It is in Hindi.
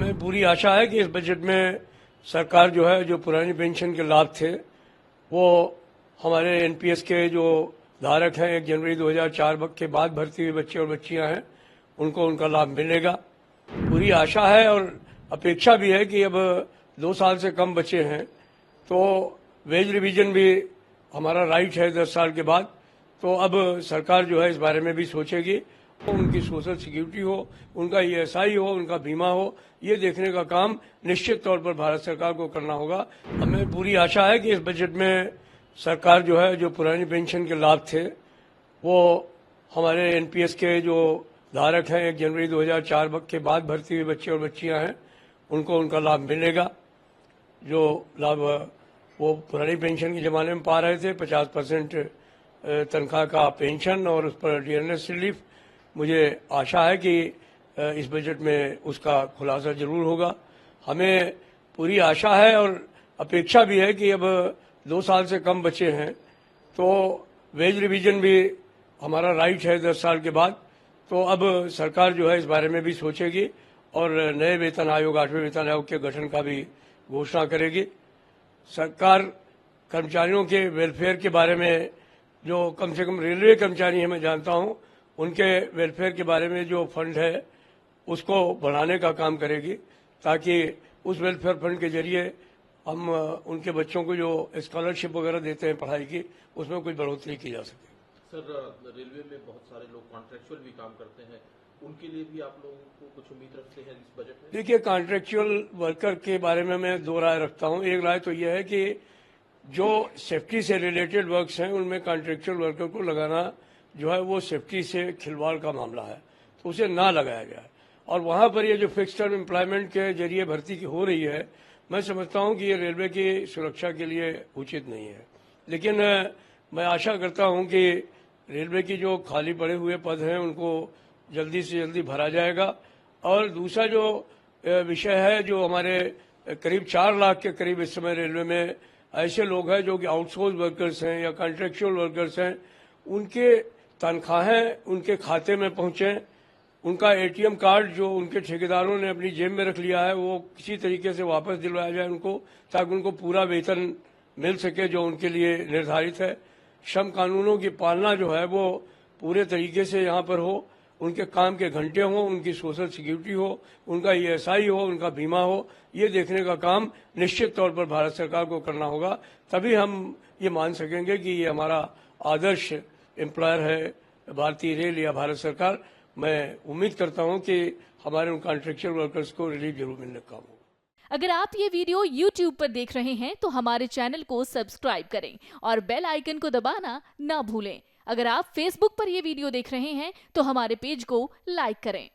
हमें पूरी आशा है कि इस बजट में सरकार जो है जो पुरानी पेंशन के लाभ थे वो हमारे एनपीएस के जो धारक हैं 1 जनवरी 2004 के बाद भर्ती हुए बच्चे और बच्चियां हैं उनको उनका लाभ मिलेगा। पूरी आशा है और अपेक्षा भी है कि अब 2 साल से कम बचे हैं तो वेज रिवीजन भी हमारा राइट है 10 साल के बाद, तो अब सरकार जो है इस बारे में भी सोचेगी। उनकी सोशल सिक्योरिटी हो, उनका ईएसआई हो, उनका बीमा हो, ये देखने का काम निश्चित तौर पर भारत सरकार को करना होगा। हमें पूरी आशा है कि इस बजट में सरकार जो है जो पुरानी पेंशन के लाभ थे वो हमारे एनपीएस के जो धारक हैं 1 जनवरी 2004 के बाद भर्ती हुए बच्चे और बच्चियां हैं उनको उनका लाभ मिलेगा। जो लाभ वो पुरानी पेंशन के ज़माने में पा रहे थे 50% तनख्वाह का पेंशन और उस पर डियरनेस रिलीफ, मुझे आशा है कि इस बजट में उसका खुलासा जरूर होगा। हमें पूरी आशा है और अपेक्षा भी है कि अब 2 साल से कम बचे हैं तो वेज रिवीजन भी हमारा राइट है 10 साल के बाद, तो अब सरकार जो है इस बारे में भी सोचेगी और नए वेतन आयोग 8वें वेतन आयोग के गठन का भी घोषणा करेगी। सरकार कर्मचारियों के वेलफेयर के बारे में जो कम से कम रेलवे कर्मचारी हैं मैं जानता हूं, उनके वेलफेयर के बारे में जो फंड है उसको बढ़ाने का काम करेगी ताकि उस वेलफेयर फंड के जरिए हम उनके बच्चों को जो स्कॉलरशिप वगैरह देते हैं पढ़ाई की उसमें कुछ बढ़ोतरी की जा सके। सर, रेलवे में बहुत सारे लोग कॉन्ट्रेक्चुअल भी काम करते हैं, उनके लिए भी आप लोगों को कुछ उम्मीद रखते हैं इस बजट में? देखिए, कॉन्ट्रेक्चुअल वर्कर के बारे में मैं 2 राय रखता हूं। एक राय तो यह है कि जो सेफ्टी से रिलेटेड वर्क्स हैं उनमें कॉन्ट्रेक्चुअल वर्कर को लगाना जो है वो सेफ्टी से खिलवाड़ का मामला है, तो उसे ना लगाया जाए। और वहां पर ये जो फिक्स टर्म एम्प्लॉयमेंट के जरिए भर्ती की हो रही है, मैं समझता हूं कि ये रेलवे की सुरक्षा के लिए उचित नहीं है। लेकिन मैं आशा करता हूं कि रेलवे की जो खाली पड़े हुए पद हैं उनको जल्दी से जल्दी भरा जाएगा। और दूसरा जो विषय है, जो हमारे करीब 4 लाख के करीब इस समय रेलवे में ऐसे लोग हैं जो कि आउटसोर्स वर्कर्स हैं या कॉन्ट्रेक्चुअल वर्कर्स हैं, उनके तनख्वाहें उनके खाते में पहुंचे, उनका एटीएम कार्ड जो उनके ठेकेदारों ने अपनी जेब में रख लिया है वो किसी तरीके से वापस दिलवाया जाए उनको, ताकि उनको पूरा वेतन मिल सके जो उनके लिए निर्धारित है। श्रम कानूनों की पालना जो है वो पूरे तरीके से यहाँ पर हो, उनके काम के घंटे हों, उनकी सोशल सिक्योरिटी हो, उनका ईएसआई हो, उनका बीमा हो, ये देखने का काम निश्चित तौर पर भारत सरकार को करना होगा। तभी हम ये मान सकेंगे कि ये हमारा आदर्श एम्प्लॉयर है भारतीय रेल या भारत सरकार। मैं उम्मीद करता हूं कि हमारे उन कॉन्ट्रेक्चुअल वर्कर्स को रिलीफ जरूर मिलने का काम होगा। अगर आप ये वीडियो YouTube पर देख रहे हैं तो हमारे चैनल को सब्सक्राइब करें और बेल आइकन को दबाना ना भूलें। अगर आप Facebook पर ये वीडियो देख रहे हैं तो हमारे पेज को लाइक करें।